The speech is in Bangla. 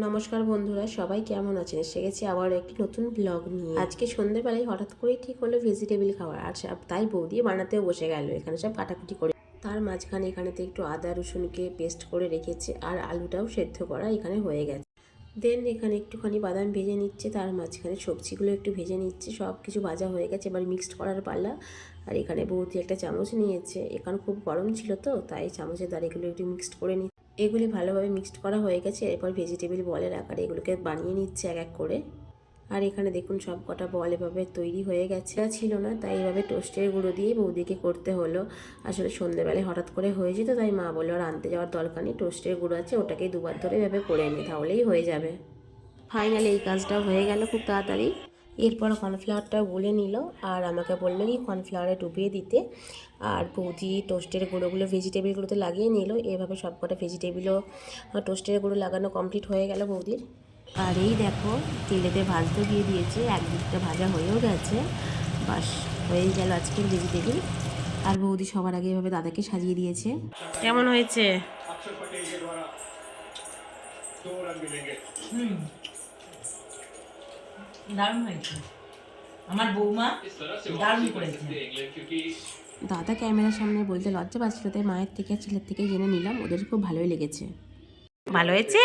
নমস্কার বন্ধুরা, সবাই কেমন আছেন? এসে গেছি আবার একটি নতুন ব্লগ নিয়ে। আজকে সন্ধ্যেবেলায় হঠাৎ করেই ঠিক হলো ভেজিটেবিল খাওয়ার, আর তাই বৌদি বানাতেও বসে গেল। এখানে সব কাটাকুটি করে তার মাঝখানে এখানেতে একটু আদা রসুনকে পেস্ট করে রেখেছে, আর আলুটাও সেদ্ধ করা এখানে হয়ে গেছে। দেন এখানে একটুখানি বাদাম ভেজে নিচ্ছে, তার মাঝখানে সবজিগুলো একটু ভেজে নিচ্ছে। সব কিছু ভাজা হয়ে গেছে, এবার মিক্সড করার পালা। আর এখানে বৌদি একটা চামচ নিয়েছে, এখানে খুব গরম ছিল তো তাই চামচের দ্বারা এগুলো একটু মিক্সড করে নিচ্ছে। এগুলি ভালোভাবে মিক্সড করা হয়ে গেছে, এরপর ভেজিটেবিল বলের আকারে এগুলোকে বানিয়ে নিচ্ছে এক এক করে। আর এখানে দেখুন সব কটা বল এভাবে তৈরি হয়ে গেছে। ছিল না তাই এভাবে টোস্টের গুঁড়ো দিয়ে বৌদিকে করতে হলো। আসলে সন্ধ্যেবেলায় হঠাৎ করে হয়ে যেত, তাই মা বললো আর আনতে যাওয়ার দরকার নেই, টোস্টের গুঁড়ো আছে ওটাকেই দুবার ধরে এভাবে করে নি, তাহলেই হয়ে যাবে। ফাইনালি এই কাজটাও হয়ে গেল খুব তাড়াতাড়ি। এরপর কর্নফ্লাওয়ারটা গুলে নিল, আর আমাকে বললো কি কর্নফ্লাওয়ারে ডুবিয়ে দিতে। আর বৌদি টোস্টের গুঁড়োগুলো ভেজিটেবিলগুলোতে লাগিয়ে নিল। এভাবে সব কটা ভেজিটেবিলও টোস্টের গুঁড়ো লাগানো কমপ্লিট হয়ে গেল বৌদির। আর এই দেখো তেলেতে ভাজতে দিয়ে দিয়েছে, একদিকটা ভাজা হয়েও গেছে। বাস হয়েই গেল আজকের ভেজিটেবিল। আর বৌদি সবার আগে এভাবে দাদাকে সাজিয়ে দিয়েছে। কেমন হয়েছে? দারুণ হয়েছে। আমার বৌমা দারুণ করেছে। দাদা ক্যামেরার সামনে বলতে লজ্জা পাচ্ছিল, তাই মায়ের থেকে ছেলের থেকে জেনে নিলাম, ওদের খুব ভালোই লেগেছে। ভালো হয়েছে।